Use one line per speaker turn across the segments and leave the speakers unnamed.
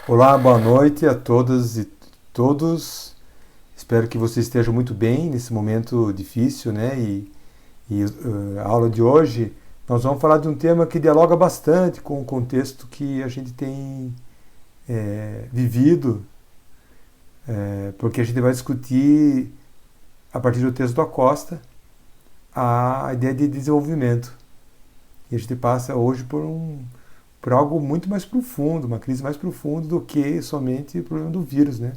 Olá, boa noite a todas e todos. Espero que vocês estejam muito bem nesse momento difícil, né? A aula de hoje nós vamos falar de um tema que dialoga bastante com o contexto que a gente tem vivido, porque a gente vai discutir, a partir do texto do Acosta, a ideia de desenvolvimento. E a gente passa hoje por algo muito mais profundo, uma crise mais profunda do que somente o problema do vírus, né?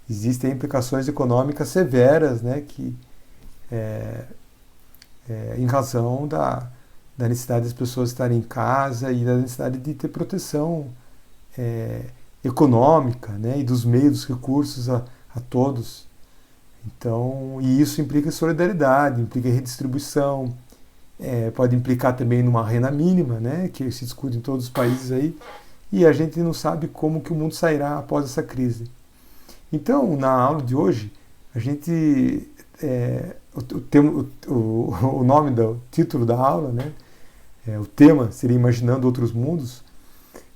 Existem implicações econômicas severas, né, em razão da necessidade das pessoas estarem em casa e da necessidade de ter proteção econômica, né, e dos meios, dos recursos a todos. Então, e isso implica solidariedade, implica redistribuição, pode implicar também numa renda mínima, né, que se discute em todos os países aí, e a gente não sabe como que o mundo sairá após essa crise. Então, na aula de hoje, a gente o nome do título da aula, né, o tema seria Imaginando Outros Mundos.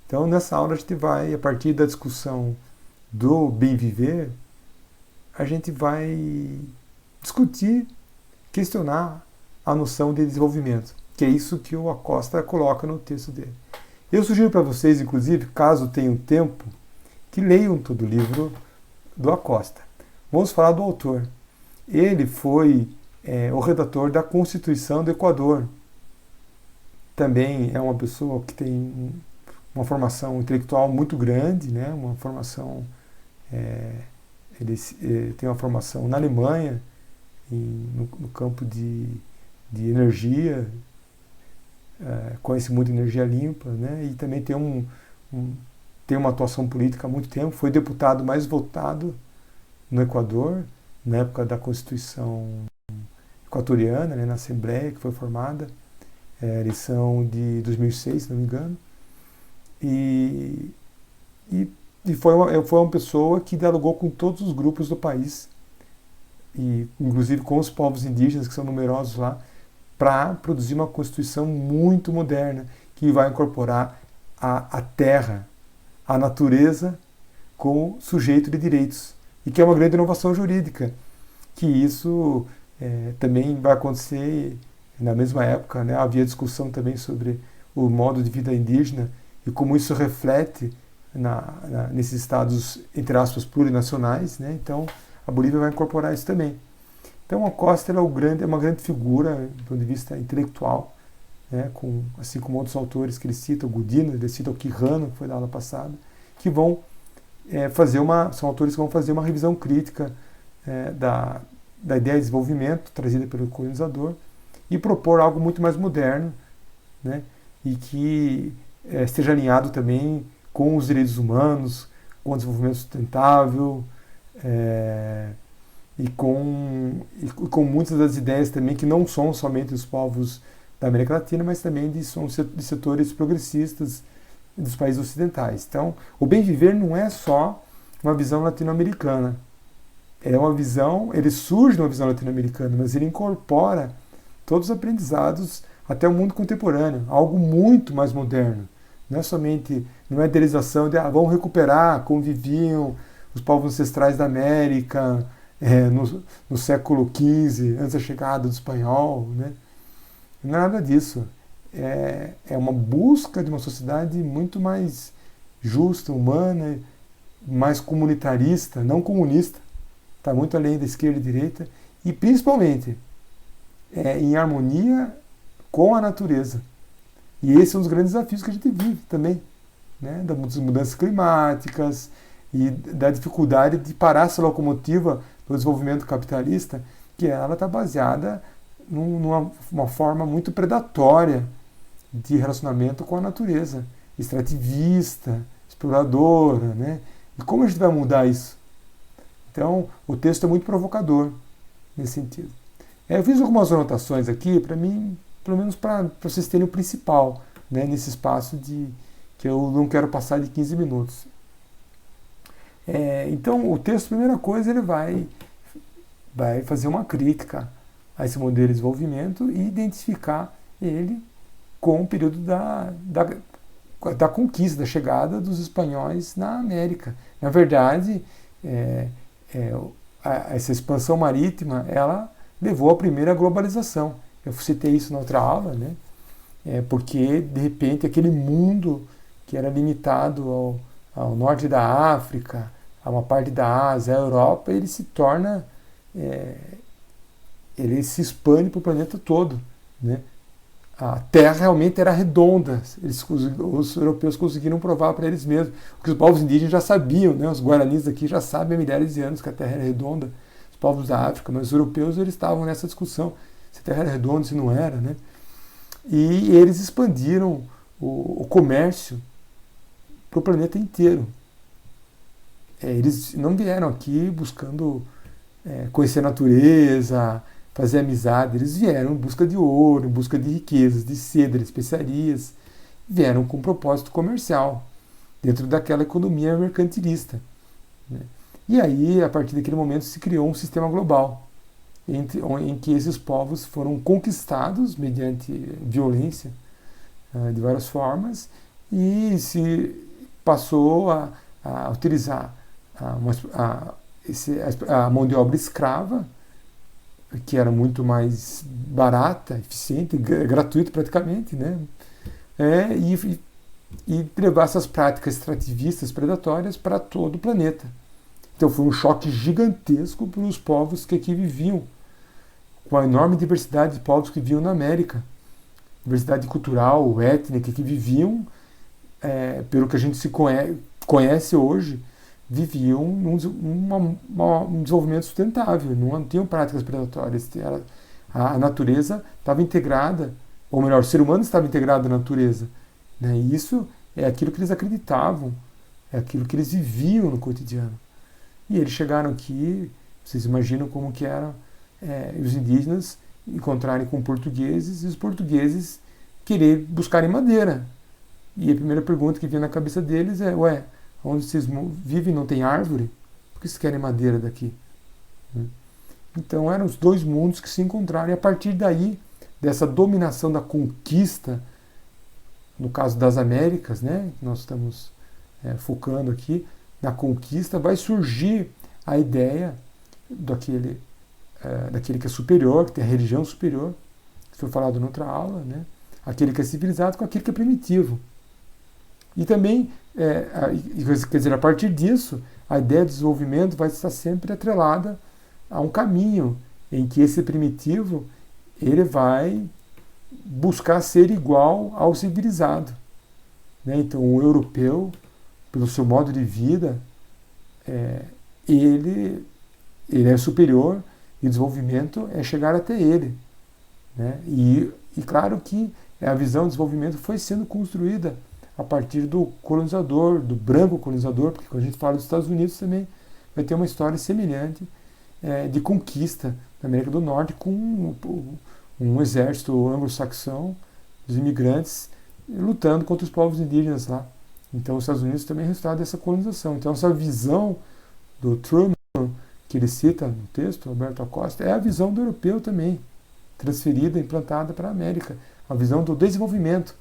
Então, nessa aula a gente vai, a partir da discussão do bem viver, a gente vai discutir, questionar a noção de desenvolvimento, que é isso que o Acosta coloca no texto dele. Eu sugiro para vocês, inclusive, caso tenham tempo, que leiam todo o livro do Acosta. Vamos falar do autor. Ele foi o redator da Constituição do Equador. Também é uma pessoa que tem uma formação intelectual muito grande, né? Uma formação, ele tem uma formação na Alemanha, no campo de energia, conhece muito energia limpa, né? E também tem uma atuação política há muito tempo, foi deputado mais votado no Equador, na época da Constituição equatoriana, né, na Assembleia que foi formada, eleição de 2006, se não me engano, e foi uma pessoa que dialogou com todos os grupos do país, e inclusive com os povos indígenas, que são numerosos lá, para produzir uma Constituição muito moderna, que vai incorporar a terra, a natureza, como sujeito de direitos, e que é uma grande inovação jurídica, que isso também vai acontecer na mesma época, né? Havia discussão também sobre o modo de vida indígena e como isso reflete nesses estados, entre aspas, plurinacionais, né? Então a Bolívia vai incorporar isso também. Então a Costa é uma grande figura do ponto de vista intelectual, né? Assim como outros autores que ele cita, o Godino, ele cita o Quijano, que foi da aula passada, que vão são autores que vão fazer uma revisão crítica da ideia de desenvolvimento trazida pelo colonizador e propor algo muito mais moderno, né, e que esteja alinhado também com os direitos humanos, com o desenvolvimento sustentável e com muitas das ideias também que não são somente dos povos da América Latina, mas também de setores progressistas dos países ocidentais. Então, o bem viver não é só uma visão latino-americana. É uma visão, ele surge numa visão latino-americana, mas ele incorpora todos os aprendizados até o mundo contemporâneo, algo muito mais moderno. Não é idealização de vamos recuperar como viviam os povos ancestrais da América no século XV, antes da chegada do espanhol, né? Não é nada disso. É uma busca de uma sociedade muito mais justa, humana, mais comunitarista, não comunista, está muito além da esquerda e direita, e principalmente em harmonia com a natureza. E esse é um dos grandes desafios que a gente vive também, né? Das mudanças climáticas e da dificuldade de parar essa locomotiva do desenvolvimento capitalista, que ela está baseada numa forma muito predatória de relacionamento com a natureza, extrativista, exploradora, né? E como a gente vai mudar isso? Então, o texto é muito provocador nesse sentido. Eu fiz algumas anotações aqui, para mim, pelo menos para vocês terem o principal, né, nesse espaço que eu não quero passar de 15 minutos. Então, o texto, primeira coisa, ele vai fazer uma crítica a esse modelo de desenvolvimento e identificar ele com o período da conquista, da chegada dos espanhóis na América. Na verdade, essa expansão marítima, ela levou à primeira globalização. Eu citei isso na outra aula, né? Porque, de repente, aquele mundo que era limitado ao norte da África, a uma parte da Ásia, a Europa, ele se torna, ele se expande para o planeta todo, né? A Terra realmente era redonda. Os europeus conseguiram provar para eles mesmos. O que os povos indígenas já sabiam, né? Os guaranis aqui já sabem há milhares de anos que a Terra era redonda. Os povos da África, mas os europeus eles estavam nessa discussão se a Terra era redonda, se não era, né? E eles expandiram o comércio para o planeta inteiro. Eles não vieram aqui buscando conhecer a natureza, fazer amizade. Eles vieram em busca de ouro, em busca de riquezas, de seda, de especiarias. Vieram com um propósito comercial, dentro daquela economia mercantilista, né? E aí, a partir daquele momento, se criou um sistema global, em que esses povos foram conquistados mediante violência de várias formas, e se passou a utilizar a mão de obra escrava, que era muito mais barata, eficiente, gratuita praticamente, né? E levar essas práticas extrativistas, predatórias para todo o planeta. Então foi um choque gigantesco para os povos que aqui viviam, com a enorme diversidade de povos que viviam na América, diversidade cultural, étnica, que viviam, pelo que a gente se conhece hoje, viviam um desenvolvimento sustentável, não tinham práticas predatórias. A natureza estava integrada, ou melhor, o ser humano estava integrado na natureza, né? E isso é aquilo que eles acreditavam, é aquilo que eles viviam no cotidiano. E eles chegaram aqui, vocês imaginam como que eram os indígenas encontrarem com portugueses e os portugueses querer buscarem madeira. E a primeira pergunta que vinha na cabeça deles é: ué, onde vocês vivem não tem árvore? Por que vocês querem madeira daqui? Então eram os dois mundos que se encontraram. E a partir daí, dessa dominação da conquista, no caso das Américas, né, que nós estamos focando aqui, na conquista, vai surgir a ideia daquele que é superior, que tem a religião superior, que foi falado em outra aula, né? Aquele que é civilizado com aquele que é primitivo. E também, quer dizer, a partir disso, a ideia de desenvolvimento vai estar sempre atrelada a um caminho em que esse primitivo ele vai buscar ser igual ao civilizado, né? Então, o europeu, pelo seu modo de vida, ele é superior e o desenvolvimento é chegar até ele, né? E claro que a visão de desenvolvimento foi sendo construída a partir do colonizador, do branco colonizador, porque quando a gente fala dos Estados Unidos também vai ter uma história semelhante de conquista da América do Norte com um exército anglo-saxão, os imigrantes lutando contra os povos indígenas lá. Então os Estados Unidos também é resultado dessa colonização. Então essa visão do Truman, que ele cita no texto, Alberto Acosta, é a visão do europeu também, transferida, implantada para a América. A visão do desenvolvimento,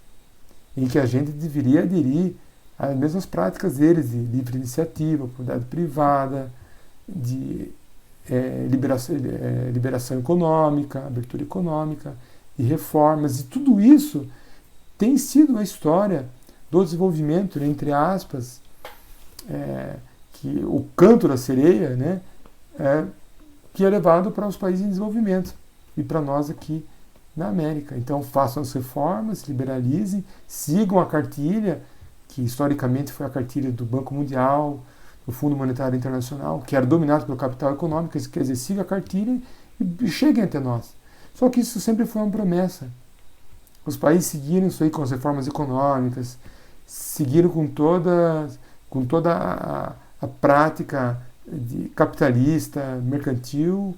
em que a gente deveria aderir às mesmas práticas deles, de livre iniciativa, propriedade privada, de liberação econômica, abertura econômica, e reformas. E tudo isso tem sido a história do desenvolvimento, entre aspas, que o canto da sereia, né, que é levado para os países em desenvolvimento e para nós aqui na América. Então façam as reformas, liberalizem, sigam a cartilha, que historicamente foi a cartilha do Banco Mundial, do Fundo Monetário Internacional, que era dominado pelo capital econômico, quer dizer, siga a cartilha e cheguem até nós. Só que isso sempre foi uma promessa. Os países seguiram isso aí com as reformas econômicas, seguiram com toda a prática capitalista, mercantil,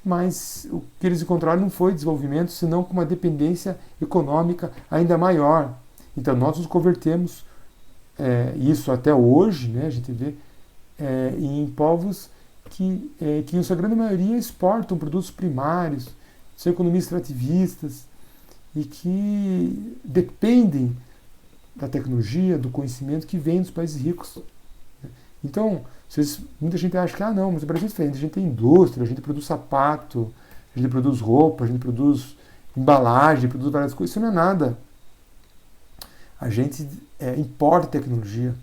mas o que eles encontraram não foi desenvolvimento, senão com uma dependência econômica ainda maior. Então nós nos convertemos, isso até hoje, né, a gente vê, em povos que em sua grande maioria exportam produtos primários, são economias extrativistas e que dependem da tecnologia, do conhecimento que vem dos países ricos. Então, muita gente acha que não, mas o Brasil é diferente. A gente tem indústria, a gente produz sapato, a gente produz roupa, a gente produz embalagem, produz várias coisas. Isso não é nada. A gente importa tecnologia.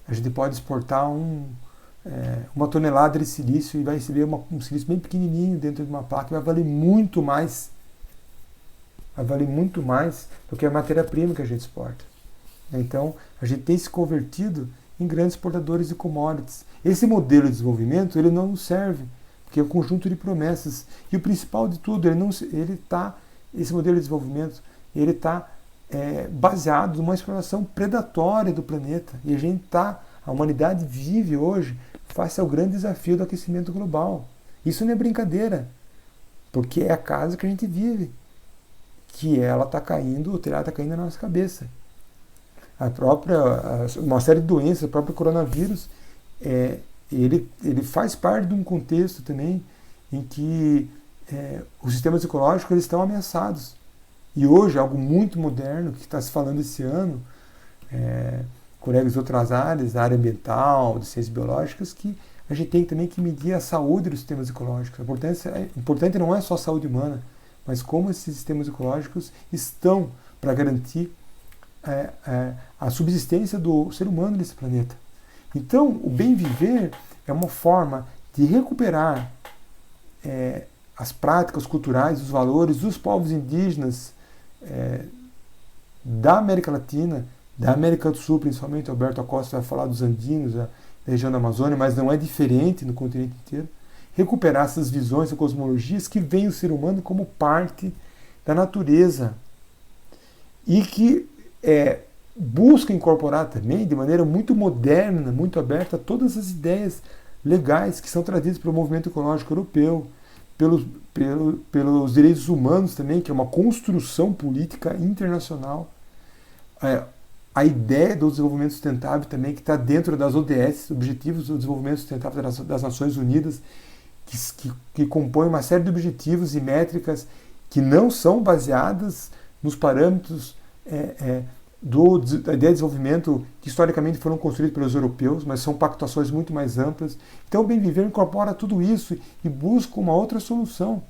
A gente pode exportar uma tonelada de silício e vai receber um silício bem pequenininho dentro de uma placa e vai valer muito mais. Vai valer muito mais do que a matéria-prima que a gente exporta. Então, a gente tem se convertido em grandes exportadores de commodities. Esse modelo de desenvolvimento ele não nos serve, porque é um conjunto de promessas. E o principal de tudo, esse modelo de desenvolvimento ele está baseado numa exploração predatória do planeta. E a humanidade vive hoje face ao grande desafio do aquecimento global. Isso não é brincadeira, porque é a casa que a gente vive, que ela está caindo, o telhado está caindo na nossa cabeça. Uma série de doenças, o próprio coronavírus, ele faz parte de um contexto também em que os sistemas ecológicos eles estão ameaçados. E hoje, algo muito moderno que está se falando esse ano, colegas de outras áreas, da área ambiental, de ciências biológicas, que a gente tem também que medir a saúde dos sistemas ecológicos. Importante não é só a saúde humana, mas como esses sistemas ecológicos estão para garantir a subsistência do ser humano nesse planeta. Então, o bem viver é uma forma de recuperar as práticas culturais, os valores dos povos indígenas da América Latina, da América do Sul, principalmente. Alberto Acosta vai falar dos andinos, da região da Amazônia, mas não é diferente no continente inteiro. Recuperar essas visões e cosmologias que veem o ser humano como parte da natureza e que busca incorporar também, de maneira muito moderna, muito aberta, todas as ideias legais que são trazidas pelo movimento ecológico europeu, pelos direitos humanos também, que é uma construção política internacional. A ideia do desenvolvimento sustentável também, que está dentro das ODS, Objetivos do Desenvolvimento Sustentável das Nações Unidas, que compõe uma série de objetivos e métricas que não são baseadas nos parâmetros da ideia de desenvolvimento que historicamente foram construídos pelos europeus, mas são pactuações muito mais amplas. Então o Bem Viver incorpora tudo isso e busca uma outra solução.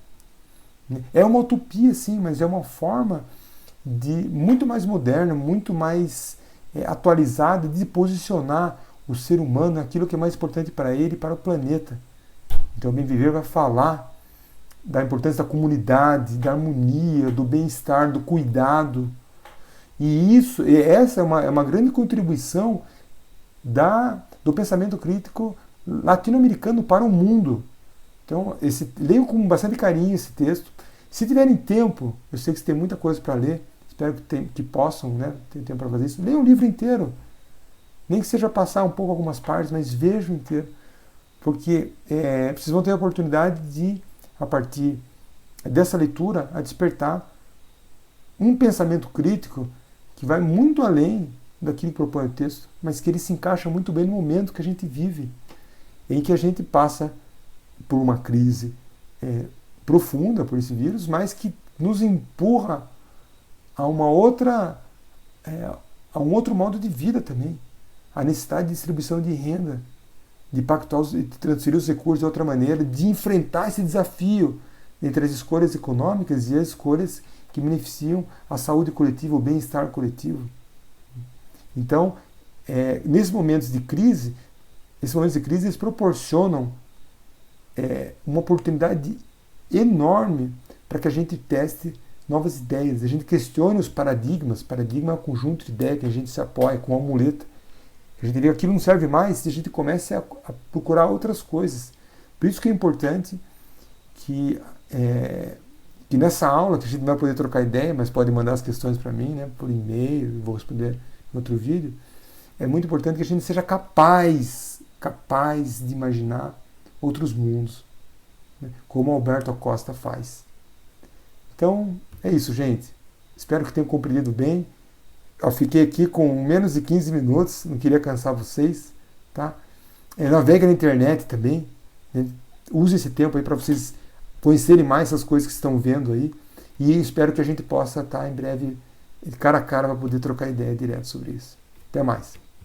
É uma utopia, sim, mas é uma forma muito mais moderna, muito mais atualizada de posicionar o ser humano naquilo que é mais importante para ele e para o planeta. Então o Bem Viver vai falar da importância da comunidade, da harmonia, do bem-estar, do cuidado. E essa é uma grande contribuição do pensamento crítico latino-americano para o mundo. Então, leiam com bastante carinho esse texto. Se tiverem tempo, eu sei que você tem muita coisa para ler, espero que possam, ter tempo para fazer isso. Leiam o livro inteiro. Nem que seja passar um pouco algumas partes, mas vejam inteiro. Porque vocês vão ter a oportunidade de, a partir dessa leitura, a despertar um pensamento crítico que vai muito além daquilo que propõe o texto, mas que ele se encaixa muito bem no momento que a gente vive, em que a gente passa por uma crise profunda por esse vírus, mas que nos empurra a um outro modo de vida também. A necessidade de distribuição de renda, de pactuar de transferir os recursos de outra maneira, de enfrentar esse desafio entre as escolhas econômicas e as escolhas que beneficiam a saúde coletiva, o bem-estar coletivo. Então, nesses momentos de crise, eles proporcionam uma oportunidade enorme para que a gente teste novas ideias, a gente questione os paradigmas. Paradigma é um conjunto de ideias que a gente se apoia com uma muleta. A gente vê que aquilo não serve mais e a gente comece a procurar outras coisas. Por isso que é importante que nessa aula, que a gente não vai poder trocar ideia, mas pode mandar as questões para mim, por e-mail, vou responder no outro vídeo, é muito importante que a gente seja capaz de imaginar outros mundos, como Alberto Acosta faz. Então, é isso, gente. Espero que tenham compreendido bem. Eu fiquei aqui com menos de 15 minutos, não queria cansar vocês, tá? Navegue na internet também, use esse tempo aí para vocês conhecerem mais essas coisas que estão vendo aí, e espero que a gente possa estar em breve cara a cara para poder trocar ideia direto sobre isso. Até mais.